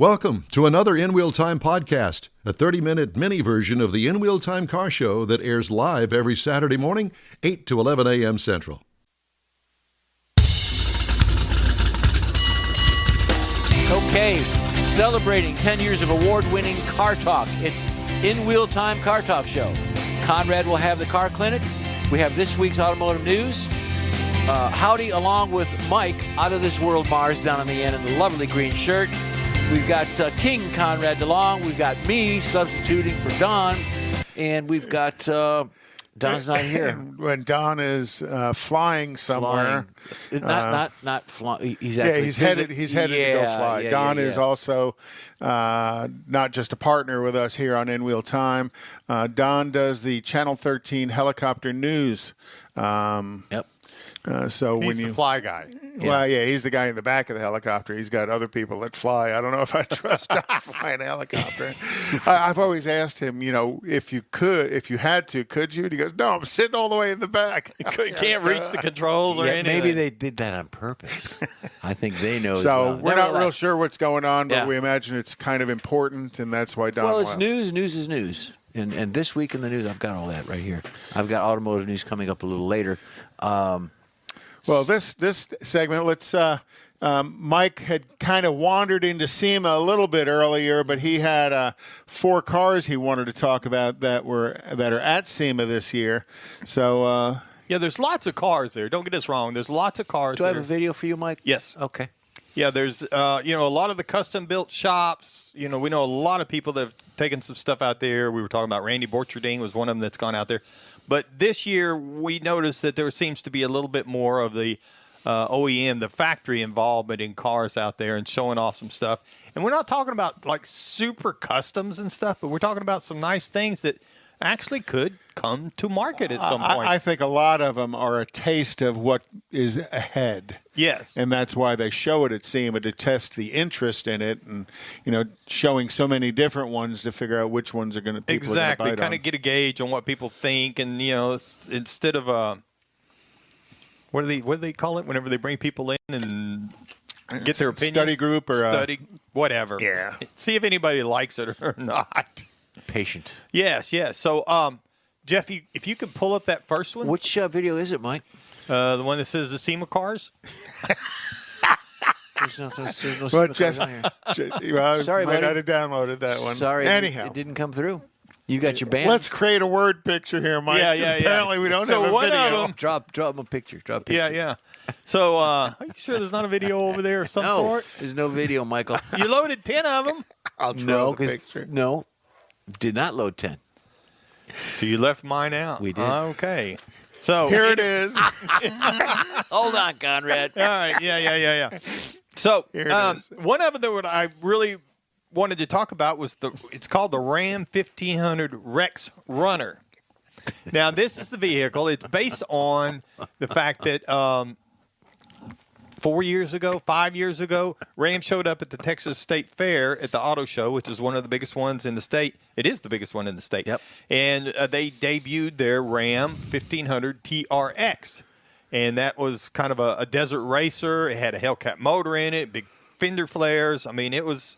Welcome to another In Wheel Time podcast, a 30-minute mini version of the In Wheel Time car show that airs live every Saturday morning, 8 to 11 a.m. Central. Okay, celebrating 10 years of award-winning Car Talk. It's In Wheel Time Car Talk Show. Conrad will have the car clinic. We have this week's automotive news. Howdy, along with Mike, out of this world Mars down on the end in the lovely green shirt. We've got King Conrad DeLong. We've got me substituting for Don. And we've got Don's not here. When Don is flying somewhere. Not flying. He's actually he's headed to go fly. Don is also not just a partner with us here on In Wheel Time. Don does the Channel 13 helicopter news. Yep. So he's when the you fly guy. Well, yeah, he's the guy in the back of the helicopter. He's got other people that fly. I don't know if I trust Don flying a helicopter. I've always asked him, if you had to, could you? And he goes, no, I'm sitting all the way in the back. You can't reach the controls or anything. Maybe they did that on purpose. I think they know. So we're not real sure what's going on, but we imagine it's kind of important, and that's why Don it's left. news. News is news. And this week in the news, I've got all that right here. I've got automotive news coming up a little later. Well, this segment, let's. Mike had kind of wandered into SEMA a little bit earlier, but he had 4 cars he wanted to talk about that are at SEMA this year. So there's lots of cars there. Don't get us wrong. There's lots of cars. Do I have a video for you, Mike? Yes. Okay. Yeah, there's a lot of the custom built shops. We know a lot of people that have taken some stuff out there. We were talking about Randy Borcherding was one of them that's gone out there. But this year, we noticed that there seems to be a little bit more of the OEM, the factory involvement in cars out there and showing off some stuff. And we're not talking about like super customs and stuff, but we're talking about some nice things that actually could come to market at some point. I think a lot of them are a taste of what is ahead. Yes. And that's why they show it at SEMA, to test the interest in it, and showing so many different ones to figure out which ones are going to people exactly are kind of get a gauge on what people think, and instead of what do they call it whenever they bring people in and get their opinion? Study group or whatever. Yeah. See if anybody likes it or not. Patient. Yes. So, Jeff, if you could pull up that first one. Which video is it, Mike? The one that says the SEMA cars. There's no well, Jeff, sorry, might not have downloaded that one. Sorry, anyhow, it didn't come through. You got your band. Let's create a word picture here, Mike. Yeah. Apparently, we don't So have a one video. of them, drop a picture. Yeah. So, are you sure there's not a video over there of some sort? There's no video, Michael. You loaded 10 of them. I'll draw the picture. No, did not load 10. So you left mine out. We did. Okay. So here it is. Hold on, Conrad. All right. Yeah. So one of them that I really wanted to talk about was it's called the Ram 1500 Rex Runner. Now, this is the vehicle. It's based on the fact that 5 years ago, Ram showed up at the Texas State Fair at the auto show, which is one of the biggest ones in the state. It is the biggest one in the state. Yep. And they debuted their Ram 1500 TRX. And that was kind of a desert racer. It had a Hellcat motor in it, big fender flares. I mean, it was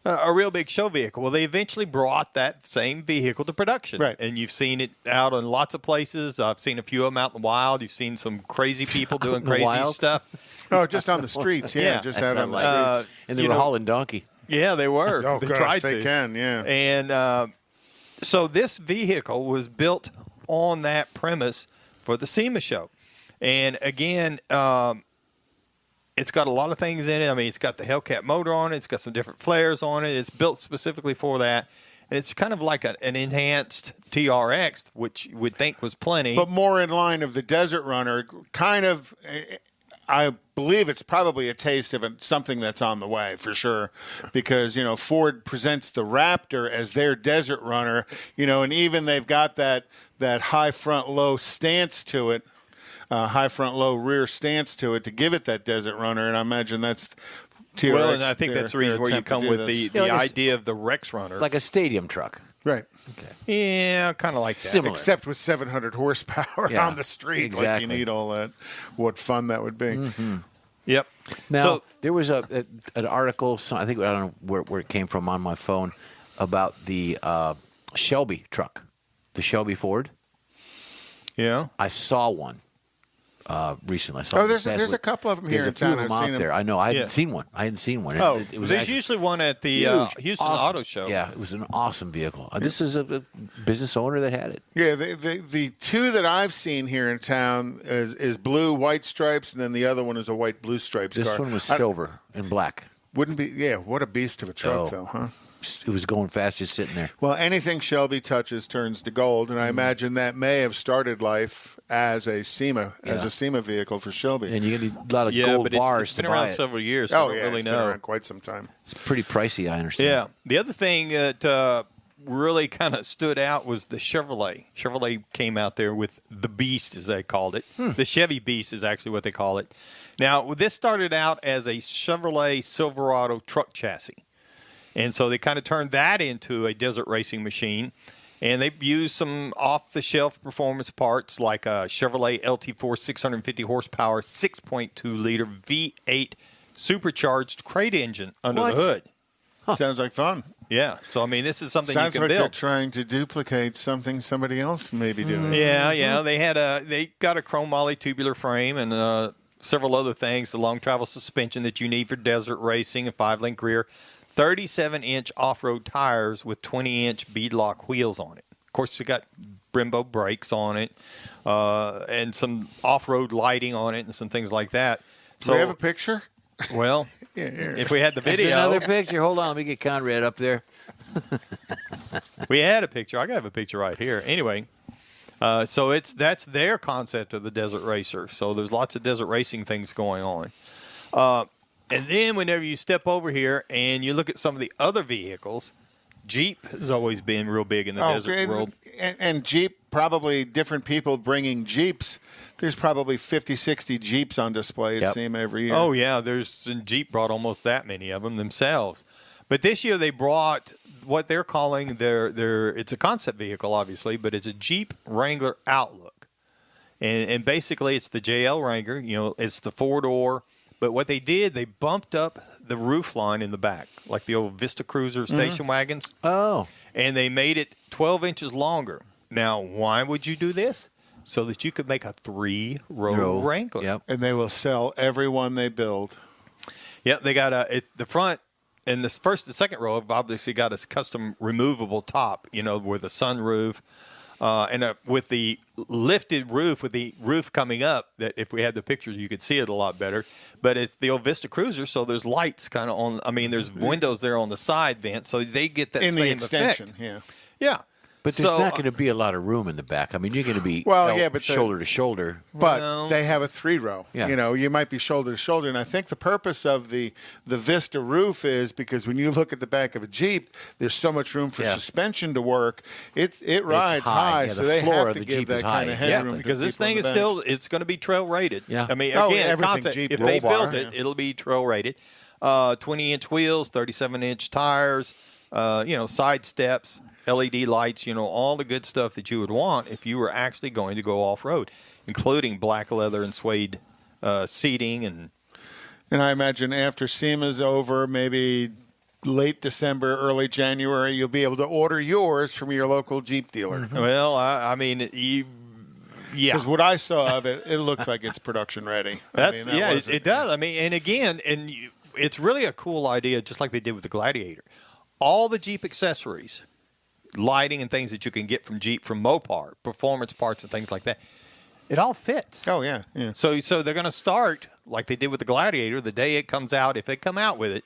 a real big show vehicle. Well, they eventually brought that same vehicle to production. Right. And you've seen it out in lots of places. I've seen a few of them out in the wild. You've seen some crazy people doing crazy stuff. Oh, just on the streets. Yeah, just out on the streets. And they were hauling donkey. Yeah, they were. Oh, they gosh, tried they to. can, yeah. And so this vehicle was built on that premise for the SEMA show. And again, it's got a lot of things in it. I mean, it's got the Hellcat motor on it. It's got some different flares on it. It's built specifically for that. And it's kind of like an enhanced TRX, which you would think was plenty. But more in line of the Desert Runner, kind of, I believe it's probably a taste of something that's on the way for sure, because, Ford presents the Raptor as their Desert Runner, and even they've got that high front, low stance to it. High front, low rear stance to it to give it that Desert Runner, and I imagine that's TRX. Well, and I think that's the reason where you come with the idea of the Rex Runner. Like a stadium truck. Right. Okay. Yeah, kind of like that. Similar. Except with 700 horsepower on the street. Exactly. Like you need all that. What fun that would be. Mm-hmm. Yep. Now, So, there was an article, I think, I don't know where it came from on my phone, about the Shelby truck, the Shelby Ford. yeah. I saw one recently. I saw Oh, it this there's past a week. couple of them here There's in a few town. of them I've out seen them. there. I know. I hadn't Yeah. seen one. Oh, it was There's actually usually one at the huge, Houston awesome. Auto Show. Yeah, it was an awesome vehicle. This is a business owner that had it. Yeah, the two that I've seen here in town is blue, white stripes, and then the other one is a white, blue stripes This car. one was silver and black. Wouldn't be, yeah, what a beast of a truck, Oh. though, huh? It was going fast, just sitting there. Well, anything Shelby touches turns to gold, and I imagine that may have started life as a SEMA vehicle for Shelby. And you get a lot of Yeah, gold but bars it's to been buy around it. several years, so I don't really it's know. been around quite some time. It's pretty pricey, I understand. Yeah. The other thing that really kind of stood out was the Chevrolet. Chevrolet came out there with the Beast, as they called it. The Chevy Beast is actually what they call it. Now, this started out as a Chevrolet Silverado truck chassis. And so they kind of turned that into a desert racing machine. And they've used some off-the-shelf performance parts like a Chevrolet LT4 650 horsepower, 6.2-liter V8 supercharged crate engine under What? the hood. Sounds like fun. Yeah. So, I mean, this is something Sounds you like can they're build. trying to duplicate something somebody else may be doing. Yeah. They got a chrome moly tubular frame and several other things, the long travel suspension that you need for desert racing, a 5-link rear, 37-inch off-road tires with 20-inch beadlock wheels on it. Of course, you got Brembo brakes on it and some off-road lighting on it and some things like that. Do we have a picture? Well, Here. if we had the That's video, another picture. Hold on, let me get Conrad up there. we had a picture. I have a picture right here. Anyway, so that's their concept of the desert racer. So there's lots of desert racing things going on. And then whenever you step over here and you look at some of the other vehicles, Jeep has always been real big in the desert world. And Jeep, probably different people bringing Jeeps. There's probably 50, 60 Jeeps on display at SEMA every year. Oh, yeah. Jeep brought almost that many of them themselves. But this year they brought what they're calling it's a concept vehicle, obviously, but it's a Jeep Wrangler Outlook. And basically it's the JL Wrangler. You know, it's the 4-door. But what they did, they bumped up the roof line in the back, like the old Vista Cruiser station wagons. Oh. And they made it 12 inches longer. Now, why would you do this? So that you could make a 3-row Wrangler. Yep. And they will sell every one they build. Yep, they got the front and the second row have obviously got a custom removable top, you know, with a sunroof. And with the lifted roof, with the roof coming up, that if we had the pictures, you could see it a lot better. But it's the old Vista Cruiser, so there's lights kind of on. I mean, there's windows there on the side vent, so they get that In same the extension, effect. yeah. Yeah. But there's So, not going to be a lot of room in the back. I mean, you're going to be shoulder to shoulder. But Well- they have a 3-row. Yeah. You know, you might be shoulder to shoulder. And I think the purpose of the Vista roof is because when you look at the back of a Jeep, there's so much room for suspension to work. It rides high. Yeah, so the they floor have of to the give Jeep that is kind high. of Yeah, headroom. to because this people in thing is the back. still, it's going to be trail rated. Yeah. I mean, Oh, again, everything concept, Jeep if roll they bar, built yeah. it, it'll be trail rated. 20-inch wheels, 37-inch tires, side steps, LED lights, all the good stuff that you would want if you were actually going to go off-road, including black leather and suede seating. And I imagine after SEMA's over, maybe late December, early January, you'll be able to order yours from your local Jeep dealer. Well, I mean, yeah. Because what I saw of it, it looks like it's production ready. It does. I mean, and again, it's really a cool idea, just like they did with the Gladiator. All the Jeep accessories, lighting and things that you can get from Jeep, from Mopar, performance parts and things like that, it all fits. Oh, yeah. So they're going to start, like they did with the Gladiator, the day it comes out. If they come out with it,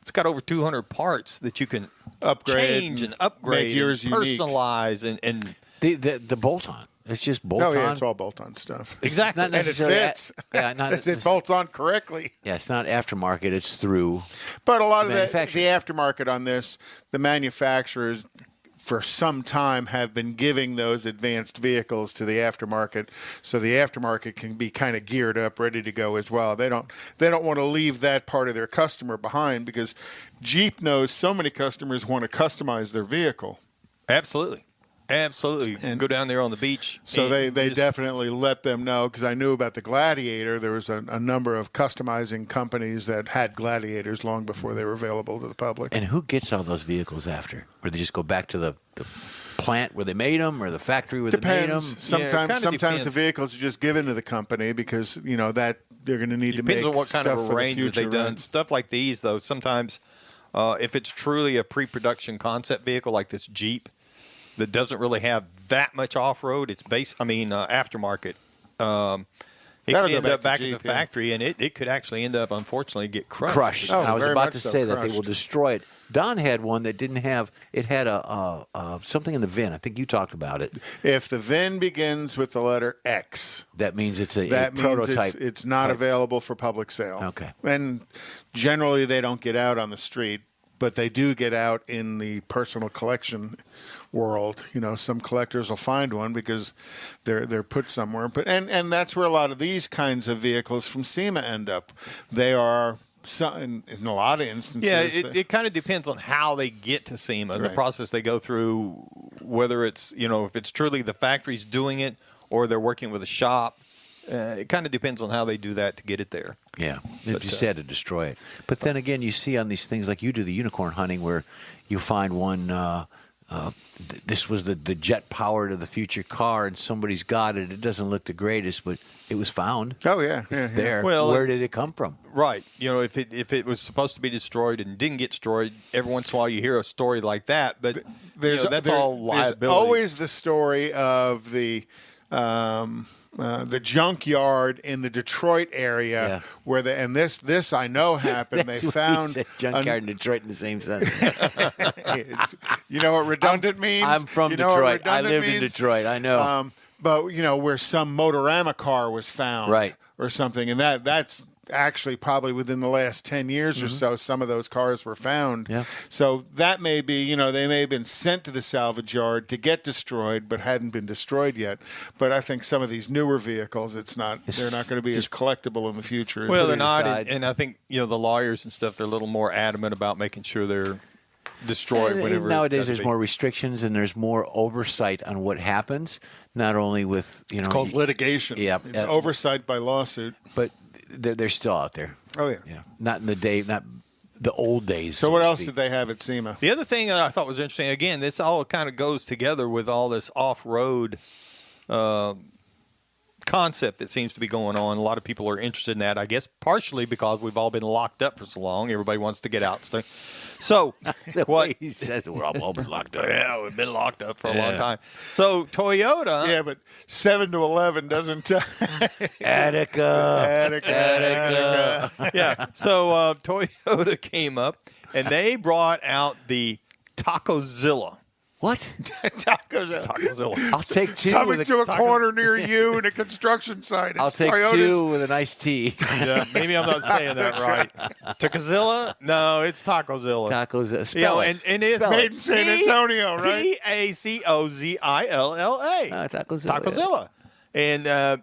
it's got over 200 parts that you can Upgrade change and and upgrade make yours and unique. personalize. And The bolt-on. It's just bolt-on. Oh, yeah, it's all bolt-on stuff. exactly. Not And it necessarily fits. It bolts on correctly. Yeah, it's not aftermarket. It's through. But a lot of the Manufacturers. aftermarket on this, the manufacturers for some time have been giving those advanced vehicles to the aftermarket, so the aftermarket can be kind of geared up, ready to go as well. They don't want to leave that part of their customer behind because Jeep knows so many customers want to customize their vehicle. Absolutely. Absolutely. And go down there on the beach. So they definitely let them know, because I knew about the Gladiator. There was a number of customizing companies that had Gladiators long before they were available to the public. And who gets all those vehicles after? Or they just go back to the plant where they made them, or the factory where they made them? Sometimes the vehicles are just given to the company because, that they're going to need to make depends on what kind stuff of for the arrangement future. they've done. Stuff like these, though, sometimes if it's truly a pre-production concept vehicle like this Jeep that doesn't really have that much off-road, it's aftermarket. It could end up back in the factory, and it could actually end up, unfortunately, get crushed. And I was about to say that crushed. they will destroy it. Don had one that didn't have – it had something in the VIN. I think you talked about it. If the VIN begins with the letter X, that means it's a prototype. means it's not available for public sale. Okay. And generally they don't get out on the street, but they do get out in the personal collection world. Some collectors will find one because they're put somewhere. But and that's where a lot of these kinds of vehicles from SEMA end up. They are in a lot of instances. Yeah, it kind of depends on how they get to SEMA, the process they go through, whether it's if it's truly the factory's doing it or they're working with a shop. It kind of depends on how they do that to get it there. Yeah, but you said to destroy it. But then again, you see on these things like you do the unicorn hunting where you find one. This was the jet powered of the future car, and somebody's got it. It doesn't look the greatest, but it was found. Oh yeah, it's there. Well, where did it come from? Right. If it was supposed to be destroyed and didn't get destroyed, every once in a while you hear a story like that. But that's all liability. There's always the story of the junkyard in the Detroit area where this I know happened. They found a junkyard in Detroit in the same sentence. You know what redundant means? I'm from Detroit. I lived in Detroit. I know. But where some Motorama car was found, right, or something, and that's actually probably within the last 10 years or so, some of those cars were found. Yeah. So that may be, they may have been sent to the salvage yard to get destroyed, but hadn't been destroyed yet. But I think some of these newer vehicles, they're not going to be as collectible in the future. Well, they're not. And I think, the lawyers and stuff, they're a little more adamant about making sure they're destroyed whenever. Nowadays, there's more restrictions and there's more oversight on what happens, not only with, It's called litigation. Yeah. It's oversight by lawsuit. But they're still out there. Oh, yeah. Not in the old days. So what else did they have at SEMA? The other thing that I thought was interesting, again, this all kind of goes together with all this off-road concept that seems to be going on. A lot of people are interested in that, I guess, partially because we've all been locked up for so long. Everybody wants to get out and stuff. So what he says, we're all been locked up. Yeah, we've been locked up for a long time. So Toyota. Yeah, but 7 to 11 doesn't. Attica. Yeah. So Toyota came up and they brought out the Tacozilla. What? Tacozilla. I'll take two. Coming to a corner near you in a construction site. I'll take Toyota's. two with an iced tea. Yeah, maybe I'm not saying that right. Tacozilla? No, it's Tacozilla. Tacozilla. Spell it. And it's made in San Antonio, right? Tacozilla. Tacozilla. Tacozilla. And that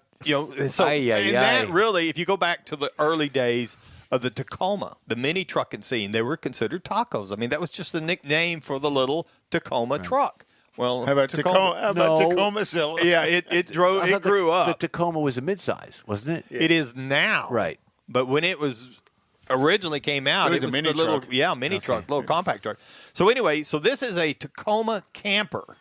really, if you go back to the early days of the Tacoma, the mini trucking scene, they were considered tacos. I mean, that was just the nickname for the little Tacoma truck. Well, how about Tacomazilla? Yeah, it grew up. The Tacoma was a midsize, wasn't it? Yeah. It is now. Right. But when it was originally came out, it was a mini truck. Mini truck, little compact truck. So anyway, this is a Tacoma camper.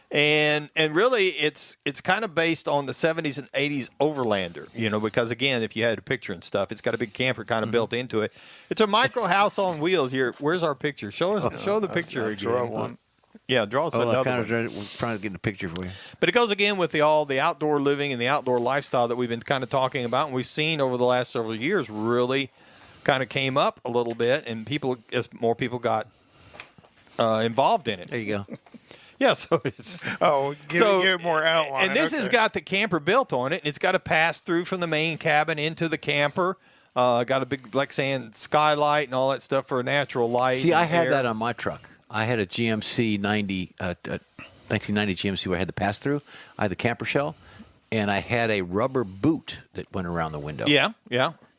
And really, it's kind of based on the 70s and 80s Overlander, because, again, if you had a picture and stuff, it's got a big camper kind of built into it. It's a micro house on wheels. Here, where's our picture? Show the picture again. Draw one. Yeah, draw us another one. We're trying to get a picture for you. But it goes, again, with all the outdoor living and the outdoor lifestyle that we've been kind of talking about, and we've seen over the last several years really kind of came up a little bit, and as more people got involved in it. There you go. Yeah, so it's give more outline. And this has got the camper built on it, and it's got a pass through from the main cabin into the camper. Got a big, skylight and all that stuff for a natural light. See, I had that on my truck. I had a GMC 1990 GMC where I had the pass through. I had the camper shell, and I had a rubber boot that went around the window. Yeah.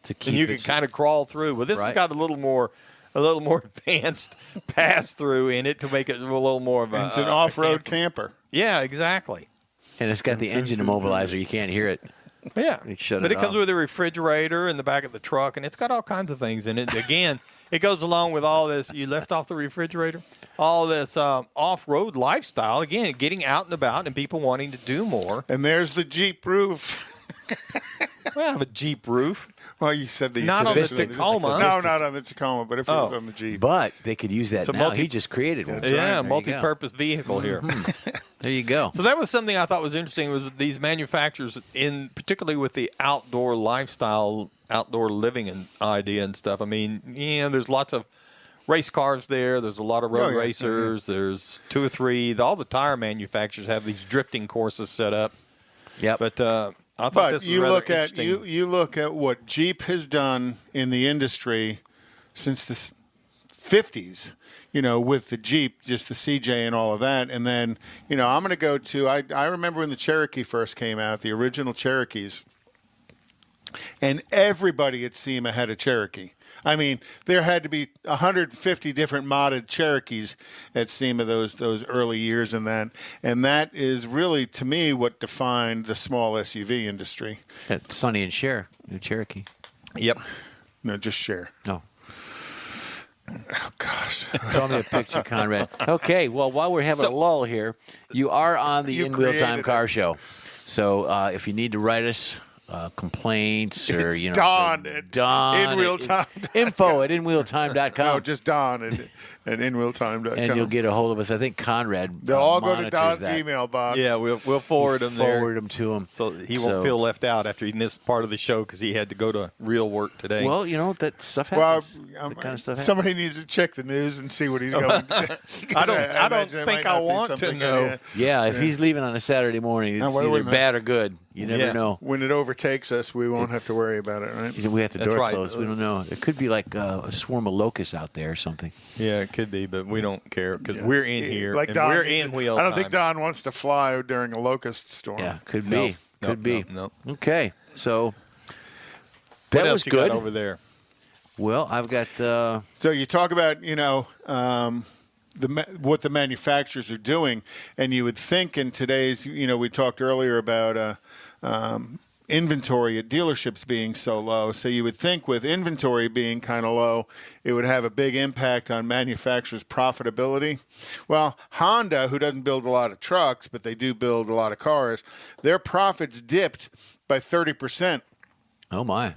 To keep and you could kind of crawl through. Well, this has got a little more advanced pass through in it to make it a little more of a. It's an off-road camper. Yeah, exactly. And it's got the engine immobilizer. You can't hear it. Yeah, shut but it it comes off. with a refrigerator in the back of the truck, and it's got all kinds of things in it. Again, it goes along with all this. You left off the refrigerator. All this off-road lifestyle. Again, getting out and about, and people wanting to do more. And there's the Jeep roof. We have a Jeep roof. Well, you said that. Not on the Vista- Tacoma. No, not on the Tacoma, but if it was Oh. on the Jeep. But they could use that So now. multi- He just created one. That's right. Yeah, There you multi-purpose vehicle here. There you go. So that was something I thought was interesting. Was these manufacturers, in particularly with the outdoor lifestyle, outdoor living and idea and stuff. I mean, there's lots of race cars there. There's a lot of road racers. There's 2 or 3. All the tire manufacturers have these drifting courses set up. Yep. But I thought But this was you rather look at interesting. you look at what Jeep has done in the industry since the 50s, with the Jeep, just the CJ and all of that. And then, I'm going to go to, I remember when the Cherokee first came out, the original Cherokees, and everybody at SEMA had a Cherokee. I mean, there had to be 150 different modded Cherokees at SEMA those early years and that is really, to me, what defined the small SUV industry. Sonny and Cher, New Cherokee. Yep. No, just share. No. Oh, gosh. Show me a picture, Conrad. Okay, well, while we're having a lull here, you are on the You In Wheel Time created Car it. Show. So if you need to write us complaints or, It's say Don at Don InWheelTime.com. info at InWheelTime.com. No, just Don at InWheelTime.com. and you'll get a hold of us. I think Conrad They'll all go to monitors Don's that. email box. Yeah, we'll forward them there. Forward them to him. So he won't feel left out after he missed part of the show because he had to go to real work today. Well, that stuff Well, happens. That kind of stuff somebody needs to check the news and see what he's going to do. I don't imagine it think might I not be want to something, know. Yeah, if he's leaving on a Saturday morning, it's why either wouldn't bad or good. You never Yeah. know. When it overtakes us, we won't have to worry about it, right? We have the That's door right. closed. We don't know. It could be like a swarm of locusts out there or something. Yeah, it could be, but we don't care because we're in here. Like and Don we're needs in to- wheel I don't think time. Don wants to fly during a locust storm. Yeah, could No, be. no, Could be. no. Okay, so What that else was you good. got over there? Well, I've got So you talk about, what the manufacturers are doing, and you would think in today's, we talked earlier about inventory at dealerships being so low. So you would think with inventory being kind of low, it would have a big impact on manufacturers' profitability. Well, Honda, who doesn't build a lot of trucks, but they do build a lot of cars, their profits dipped by 30%. oh my.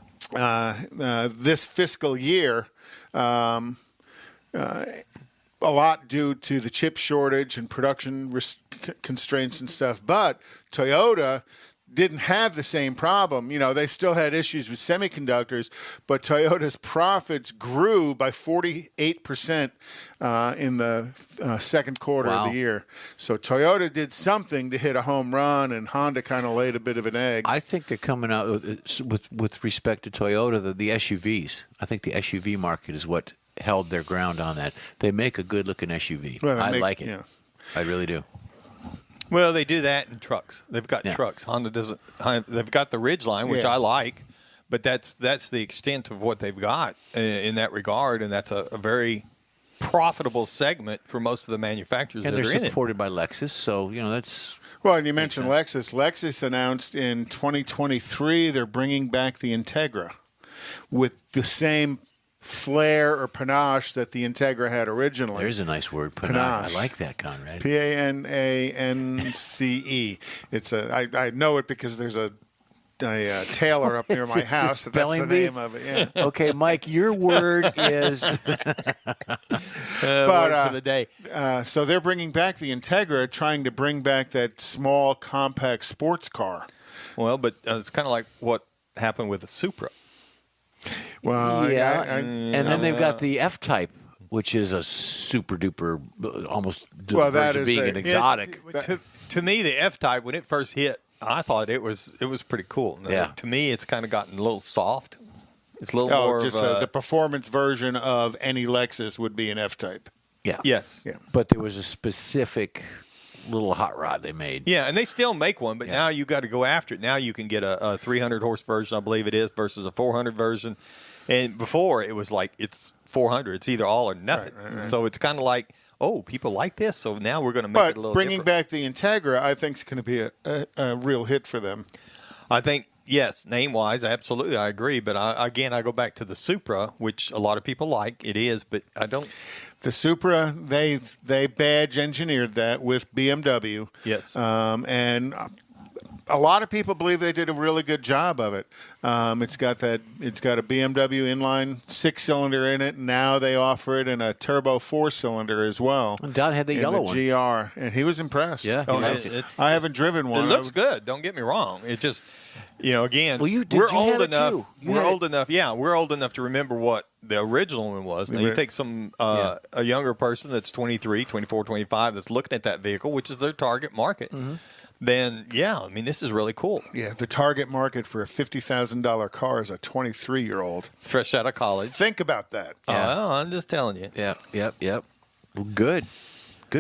This fiscal year, a lot due to the chip shortage and production constraints and stuff. But Toyota didn't have the same problem. They still had issues with semiconductors, but Toyota's profits grew by 48% in the second quarter Wow. of the year. So Toyota did something to hit a home run, and Honda kind of laid a bit of an egg. I think they're coming out with respect to Toyota, the SUVs. I think the SUV market is what held their ground on that. They make a good-looking SUV. Well, they I make- like it. yeah. I really do. Well, they do that in trucks. They've got Yeah. trucks. Honda doesn't. They've got the Ridgeline, which Yeah. I like, but that's the extent of what they've got in that regard, and that's a very profitable segment for most of the manufacturers And that they're are in it. supported by Lexus, so that's Well, and you mentioned Lexus. Lexus announced in 2023 they're bringing back the Integra with the same flair or panache that the Integra had originally. there's a nice word. Panache. Panache. I like that, Conrad. P-A-N-A-N-C-E. I know it because there's a tailor up near my It's a house. That's the spelling bee? name of it. Yeah. Okay, Mike, your word is Word But, for the day. So they're bringing back the Integra, trying to bring back that small, compact sports car. Well, but it's kind of like what happened with the Supra. Well, yeah. I- and then they've got the F-Type, which is a super duper, almost the Well, that verge of is being a- an exotic. To me, the F-Type, when it first hit, I thought it was pretty cool. Yeah. To me, it's kind of gotten a little soft. It's a little more just of the performance version of any Lexus would be an F-Type. Yeah. yes. Yeah. But there was a specific little hot rod they made. Yeah, and they still make one, but now you got to go after it. Now you can get a 300 horse version, I believe it is, versus a 400 version. And before it was like it's 400. It's either all or nothing. Right. So it's kind of like oh, people like this, so now we're going to make it a little bringing different. back the Integra, I think, is going to be a real hit for them. I think, yes, name-wise, absolutely, I agree. But, I go back to the Supra, which a lot of people like. It is, but I don't. The Supra, they badge engineered that with BMW. Yes. And a lot of people believe they did a really good job of it. It's got a BMW inline 6-cylinder in it. Now they offer it in a turbo 4-cylider as well. And Don had the yellow one. GR, and he was impressed. Yeah. I haven't driven one. It looks good. Don't get me wrong. It just, again, Well, we're old enough. We're old enough. Yeah, we're old enough to remember what the original one was. Now, you take a younger person that's 23, 24, 25 that's looking at that vehicle, which is their target market. Mm-hmm. Then, this is really cool. Yeah, the target market for a $50,000 car is a 23-year-old. Fresh out of college. Think about that. Yeah. Oh, I'm just telling you. Yep. Well, good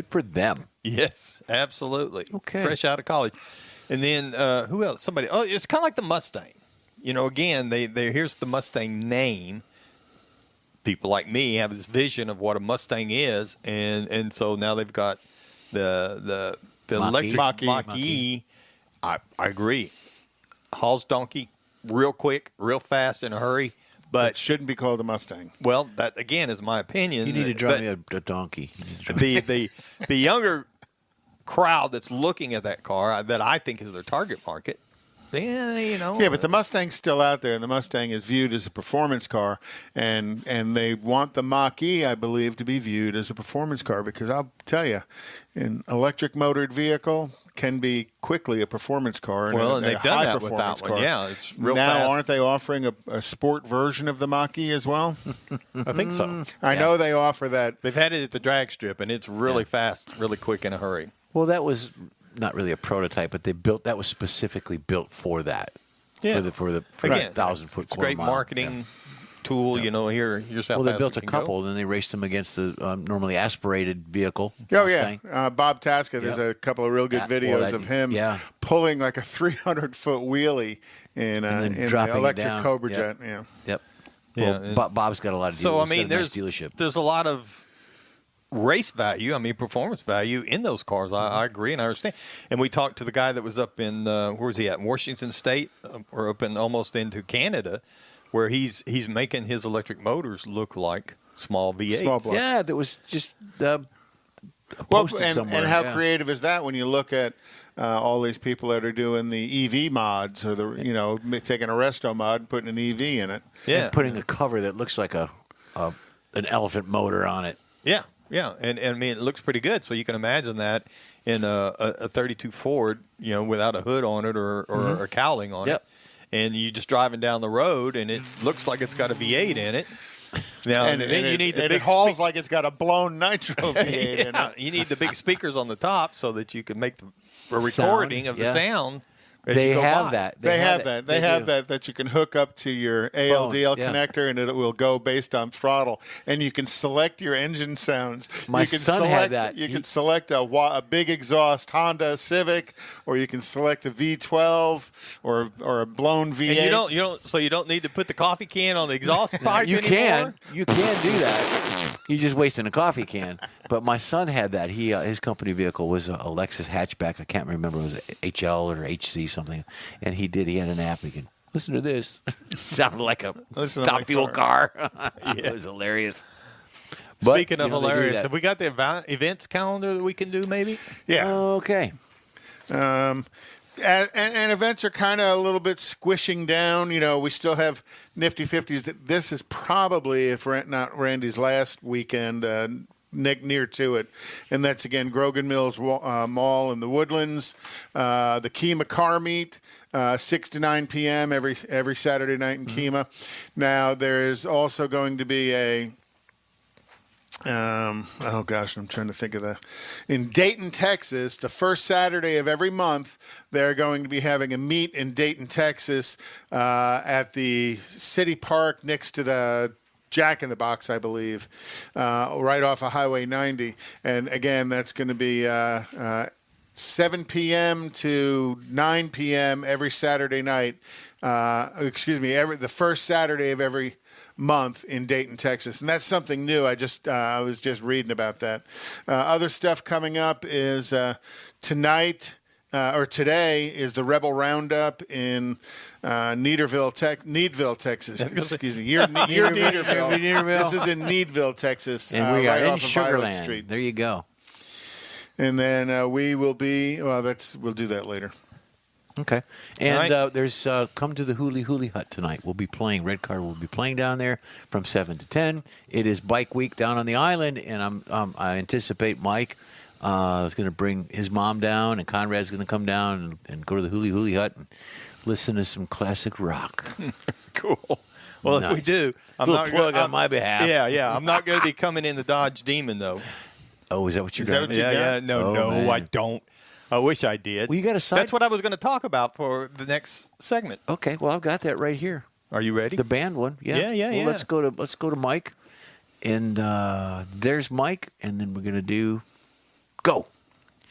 for them. Yes, absolutely. Okay. Fresh out of college. And then, who else? Somebody. Oh, it's kind of like the Mustang. Again, here's the Mustang name. People like me have this vision of what a Mustang is, and so now they've got the electric Mach-E. I agree. Hauls donkey, real quick, real fast, in a hurry. But it shouldn't be called a Mustang. Well, that again is my opinion. You need to drive me a donkey. The younger crowd that's looking at that car that I think is their target market. Yeah, but the Mustang's still out there, and the Mustang is viewed as a performance car, and they want the Mach-E, I believe, to be viewed as a performance car, because I'll tell you, an electric motored vehicle can be quickly a performance car. And they've done that with that one. Yeah, it's real fast. Now, aren't they offering a sport version of the Mach-E as well? I think so. I know they offer that. They've had it at the drag strip, and it's really fast, really quick, in a hurry. Well, that was not really a prototype, but that was specifically built for that. Yeah. For the again, 1,000-foot it's a quarter great mile. marketing tool. Here, here's how Well, they fast built it a can couple, go. and then they raced them against the normally aspirated vehicle. Oh, Mustang. yeah. Bob Tasca, there's a couple of real good videos of him pulling like a 300-foot wheelie in the electric Cobra Jet. Yeah. Yep. Yeah. Well, Bob's got a lot of dealers. So, there's a lot of race value, performance value in those cars. I agree and I understand. And we talked to the guy that was up in, where was he at? Washington State, or up in almost into Canada, where he's making his electric motors look like small V8s. Small block. Yeah, that was just posted somewhere. And how creative is that when you look at all these people that are doing the EV mods, or taking a resto mod and putting an EV in it. Yeah. And putting a cover that looks like an elephant motor on it. Yeah. Yeah, and it looks pretty good. So you can imagine that in a 32 Ford, without a hood on it or a cowling on it, and you just driving down the road, and it looks like it's got a V8 in it. Now, and then you need the big. It hauls like it's got a blown nitro V8 in it. You need the big speakers on the top so that you can make a recording of the sound. They have that. They have that you can hook up to your ALDL connector, and it will go based on throttle. And you can select your engine sounds. My son had that. You can select a big exhaust Honda Civic, or you can select a V12 or a blown V8. And you don't need to put the coffee can on the exhaust pipe anymore? You can do that. You're just wasting a coffee can. But my son had that. His company vehicle was a Lexus hatchback. I can't remember. It was HL or HC something. And he had an app. He could listen to this. It sounded like a top fuel car. It was hilarious. Speaking of hilarious, have we got the events calendar that we can do maybe? Yeah. Okay. And events are kind of a little bit squishing down. We still have Nifty 50s. This is probably, if not Randy's last weekend, near to it. And that's, again, Grogan Mills Mall in the Woodlands. The Kemah Car Meet, 6 to 9 p.m. every Saturday night in Kemah. Now, there is also going to be I'm trying to think of in Dayton, Texas, the first Saturday of every month, they're going to be having a meet in Dayton, Texas, at the city park next to the Jack in the Box, I believe, right off of Highway 90. And again, that's going to be 7 p.m. to 9 p.m. every Saturday night. The first Saturday of every month in Dayton, Texas, and that's something new. I was just reading about that. Other stuff coming up is tonight. Or today is the Rebel Roundup in Needville, Texas. Excuse me. You're Needville. This is in Needville, Texas. And we are right in off of Violet Sugarland. Street. There you go. And then we will be. Well, we'll do that later. Okay. And there's come to the Huli Hut tonight. We'll be playing. Red Car will be playing down there from 7 to 10. It is Bike Week down on the island, and I anticipate Mike is going to bring his mom down, and Conrad's going to come down and go to the Huli Hut and listen to some classic rock. Cool. Well, Nice. if we do, on my behalf. Yeah. I'm not going to be coming in the Dodge Demon, though. Oh, is that what you Is got? that what you got? Yeah. No, man. I don't. I wish I did. Well, you got a side- That's what I was going to talk about for the next segment. Okay, well, I've got that right here. Are you ready? The band one. Yeah. Yeah. Well, let's go to Mike. And there's Mike, and then we're going to do go.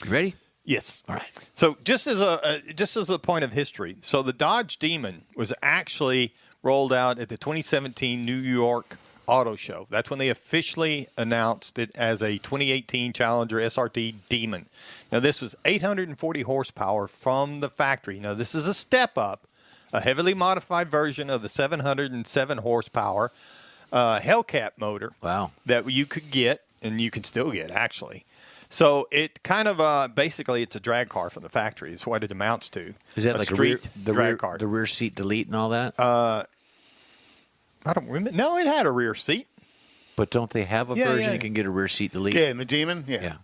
You ready? Yes. All right. So just as a point of history, so the Dodge Demon was actually rolled out at the 2017 New York Auto Show. That's when they officially announced it as a 2018 Challenger SRT Demon. Now, this was 840 horsepower from the factory. Now, this is a step up, a heavily modified version of the 707 horsepower Hellcat motor. Wow. That you could get, and you can still get, actually. So it kind of basically it's a drag car from the factory. Is what it amounts to. Is that a like street drag car? the rear seat delete and all that? I don't remember. No, it had a rear seat. But don't they have a Yeah, version yeah. you can get a rear seat delete? Yeah, and the Demon. Yeah.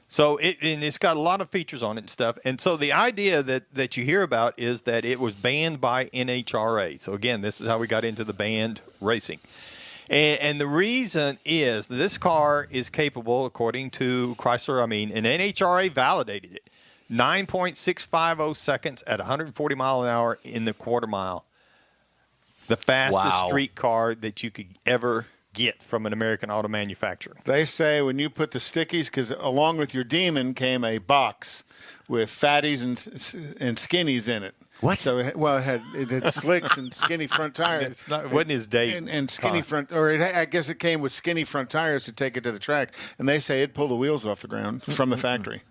So it's got a lot of features on it and stuff. And so the idea that you hear about is that it was banned by NHRA. So again, this is how we got into the banned racing. And the reason is that this car is capable, according to Chrysler, and NHRA validated it, 9.650 seconds at 140 mile an hour in the quarter mile. The fastest street car that you could ever get from an American auto manufacturer. They say when you put the stickies, because along with your Demon came a box with fatties and skinnies in it. What? So, it had slicks and skinny front tires. It wasn't his date. And skinny front, I guess it came with skinny front tires to take it to the track. And they say it pulled the wheels off the ground from the factory.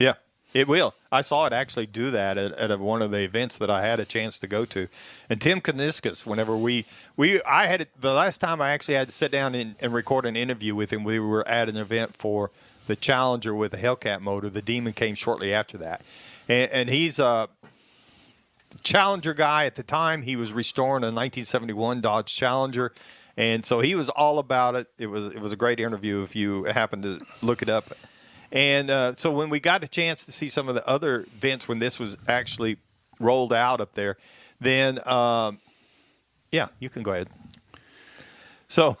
Yeah, it will. I saw it actually do that at one of the events that I had a chance to go to. And Tim Kaniskas, whenever I had it, the last time I actually had to sit down and record an interview with him, we were at an event for the Challenger with the Hellcat motor. The Demon came shortly after that. And he's a Challenger guy at the time. He was restoring a 1971 Dodge Challenger. And so he was all about it. It was a great interview if you happen to look it up. And so when we got a chance to see some of the other events when this was actually rolled out up there, then, yeah, you can go ahead. So,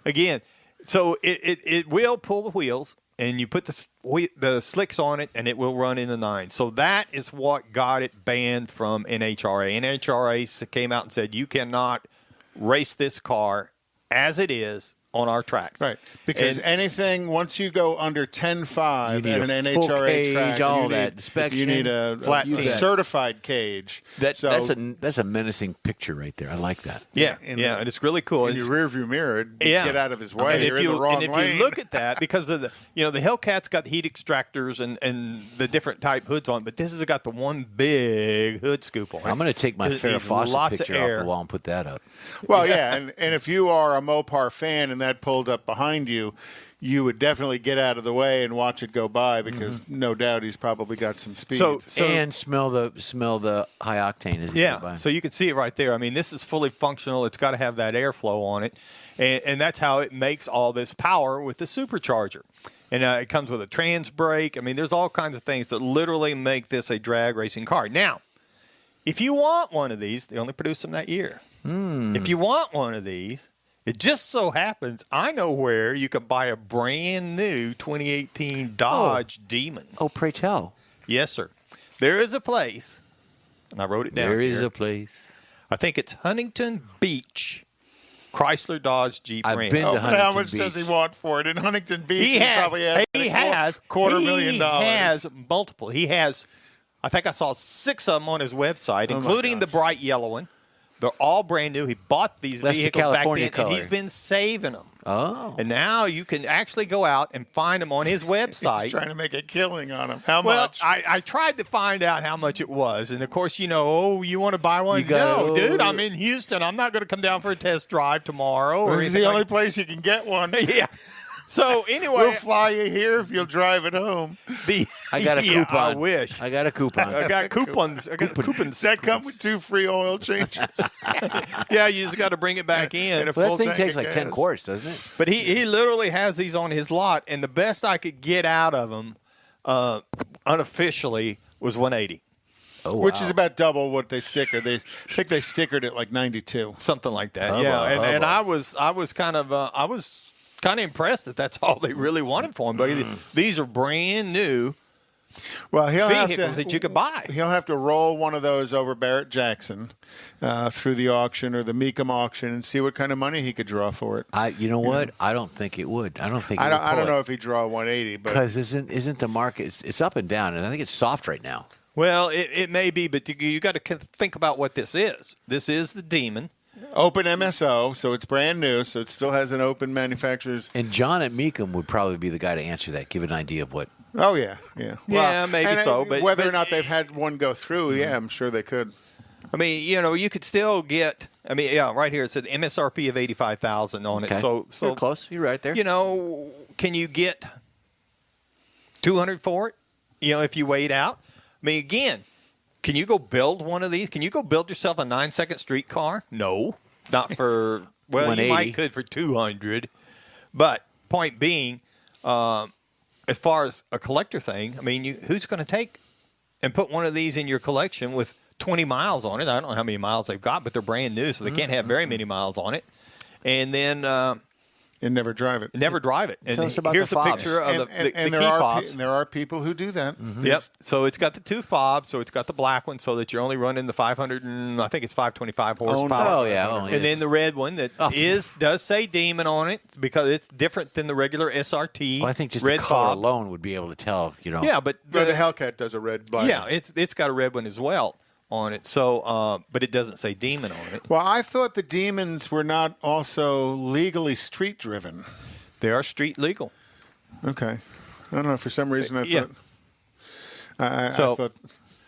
again, it will pull the wheels, and you put the slicks on it, and it will run in the 9. So that is what got it banned from NHRA. NHRA came out and said, you cannot race this car as it is on our tracks. Right. Because anything, once you go under 10.5 You at need an a full NHRA cage, track, all you that need, inspection. you need a certified cage. That's a menacing picture right there. I like that. Yeah, and it's really cool. In your rearview mirror, get out of his way. And You're in the wrong if lane. you look at that, because of the Hellcat's got heat extractors and the different type hoods on, but this has got the one big hood scoop on it. I'm going to take my Farrah It's Fawcett lots of picture off air. the wall and put that up. Well, yeah, and if you are a Mopar fan and that pulled up behind you, you would definitely get out of the way and watch it go by because no doubt he's probably got some speed. So and smell the high octane as it goes by. So you can see it right there. I mean, this is fully functional. It's got to have that airflow on it, and that's how it makes all this power with the supercharger. And it comes with a trans brake. I mean, there's all kinds of things that literally make this a drag racing car. Now, if you want one of these, they only produced them that year. If you want one of these, it just so happens I know where you could buy a brand new 2018 Dodge Demon. Oh, pray tell. Yes, sir. There is a place, and I wrote it down. There is here. a place. I think it's Huntington Beach, Chrysler Dodge Jeep I've Ram. been to but Huntington how much Beach. does he want for it? In Huntington Beach, He probably has $250,000. He has multiple. He has, I think I saw 6 of them on his website, including the bright yellow one, They're all brand new. He bought these That's the vehicles California back then, color. and he's been saving them. Oh. And now you can actually go out and find them on his website. He's trying to make a killing on them. How Well, much? I tried to find out how much it was, and of course, you want to buy one? You gotta- No, dude, I'm in Houston. I'm not going to come down for a test drive tomorrow. Or This is anything the only like- place you can get one. Yeah. So anyway, We'll fly you here if you'll drive it home. I got a Yeah, coupon. I wish. I got a coupon. I got coupons. I got coupons. Does that come with 2 free oil changes? Yeah, you just got to bring it back in. And a Well, full that thing tank takes of like 10 gas. quarts, doesn't it? But he literally has these on his lot, and the best I could get out of him unofficially was 180, Oh, wow. Which is about double what they stickered. I think they stickered at like 92. something like that. Oh, yeah, boy, and oh, I boy. was kind of impressed that that's all they really wanted for him. But these are brand new Well, he'll have vehicles to, that you could buy. He'll have to roll one of those over Barrett Jackson through the auction or the Meekum auction and see what kind of money he could draw for it. You know what? I don't think it would. I don't think. I don't know if he'd draw 180, but because isn't the market? It's up and down, and I think it's soft right now. Well, it may be, but you got to think about what this is. This is the Demon. open MSO, so it's brand new, so it still has an open manufacturer's. And John at Meekum would probably be the guy to answer that. Give an idea of what. Oh yeah, yeah, Yeah, maybe and so, but- whether or but- not they've had one go through, yeah, I'm sure they could. I mean, you could still get. I mean, yeah, right here it said MSRP of $85,000 on it. Okay. So You're close. You're right there. Can you get $200 for it? If you wait out. I mean, again, can you go build one of these? Can you go build yourself a 9-second streetcar? No, not for. Well, you 180. might could for $200, but point being, as far as a collector thing, I mean, who's going to take and put one of these in your collection with 20 miles on it? I don't know how many miles they've got, but they're brand new, so they can't have very many miles on it. And then And never drive it. never drive it. And Tell us about here's the a fobs. picture of the key there are fobs. there are people who do that. Yep. So it's got the two fobs. So it's got the black one, so that you're only running the 500 and I think it's 525 horsepower. Oh, yeah. Oh, And then the red one that does say Demon on it because it's different than the regular SRT. Well, I think just red the color fob. alone would be able to tell. Yeah, but the Hellcat does a red black. yeah, it's got a red one as well on it. So, but it doesn't say Demon on it. Well, I thought the Demons were not also legally street driven. They are street legal. Okay, I don't know. For some reason, I Yeah. thought I thought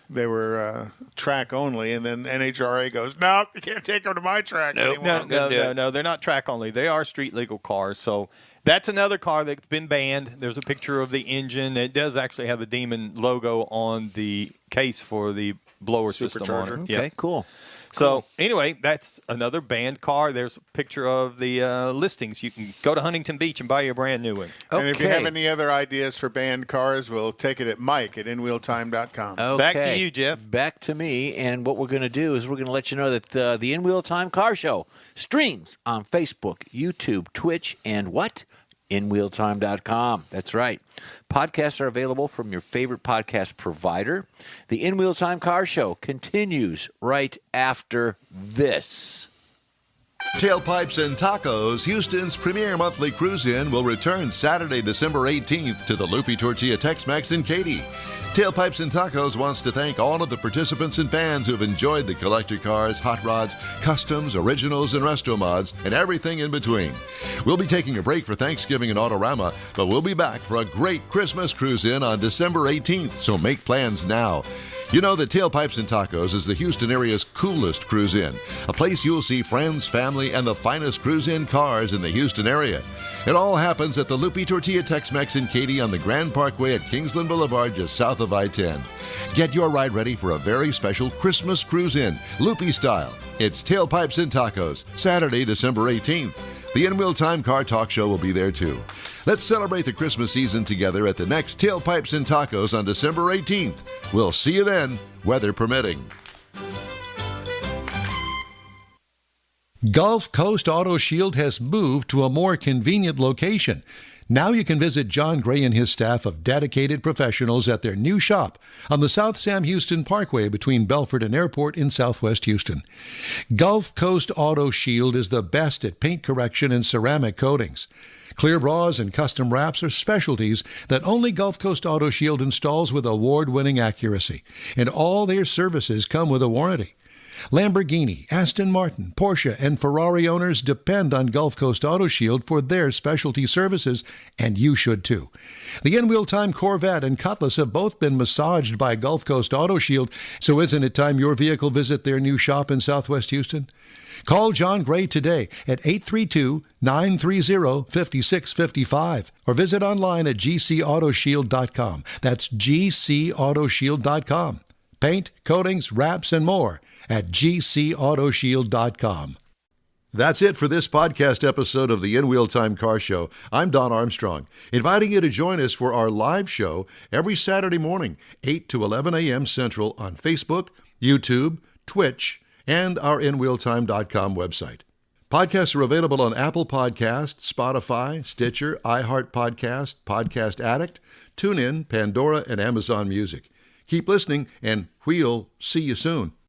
they were track only, and then NHRA goes, "No, you can't take them to my track anymore." No, they're not track only. They are street legal cars. So that's another car that's been banned. There's a picture of the engine. It does actually have the Demon logo on the case for the blower system on it. Supercharger. Okay, Yep. cool. So anyway, that's another banned car. There's a picture of the listings. You can go to Huntington Beach and buy you a brand new one. And if you Okay. have any other ideas for banned cars, we'll take it at Mike at InWheelTime.com. Okay. Back to you, Jeff. Back to me. And what we're going to do is we're going to let you know that the In Wheel Time Car Show streams on Facebook, YouTube, Twitch, and what? InWheelTime.com. That's right. Podcasts are available from your favorite podcast provider. The In Wheel Time Car Show continues right after this. Tailpipes and Tacos, Houston's premier monthly cruise-in, will return Saturday, December 18th to the Loopy Tortilla Tex-Mex in Katy. Tailpipes and Tacos wants to thank all of the participants and fans who have enjoyed the collector cars, hot rods, customs, originals, and resto mods, and everything in between. We'll be taking a break for Thanksgiving and Autorama, but we'll be back for a great Christmas cruise-in on December 18th, so make plans now. You know that Tailpipes and Tacos is the Houston area's coolest cruise-in, a place you'll see friends, family, and the finest cruise-in cars in the Houston area. It all happens at the Loopy Tortilla Tex-Mex in Katy on the Grand Parkway at Kingsland Boulevard, just south of I-10. Get your ride ready for a very special Christmas cruise-in, Loopy style. It's Tailpipes and Tacos, Saturday, December 18th. The In Wheel Time Car Talk Show will be there too. Let's celebrate the Christmas season together at the next Tailpipes and Tacos on December 18th. We'll see you then, weather permitting. Gulf Coast Auto Shield has moved to a more convenient location. Now you can visit John Gray and his staff of dedicated professionals at their new shop on the South Sam Houston Parkway between Belford and Airport in Southwest Houston. Gulf Coast Auto Shield is the best at paint correction and ceramic coatings. Clear bras and custom wraps are specialties that only Gulf Coast Auto Shield installs with award-winning accuracy, and all their services come with a warranty. Lamborghini, Aston Martin, Porsche, and Ferrari owners depend on Gulf Coast Auto Shield for their specialty services, and you should too. The in-wheel time Corvette and Cutlass have both been massaged by Gulf Coast Auto Shield, so isn't it time your vehicle visit their new shop in Southwest Houston? Call John Gray today at 832-930-5655 or visit online at gcautoshield.com. That's gcautoshield.com. Paint, coatings, wraps, and more at gcautoshield.com. That's it for this podcast episode of the In Wheel Time Car Show. I'm Don Armstrong, inviting you to join us for our live show every Saturday morning, 8 to 11 a.m. Central on Facebook, YouTube, Twitch, and our InWheelTime.com website. Podcasts are available on Apple Podcasts, Spotify, Stitcher, iHeart Podcast, Podcast Addict, TuneIn, Pandora, and Amazon Music. Keep listening, and we'll see you soon.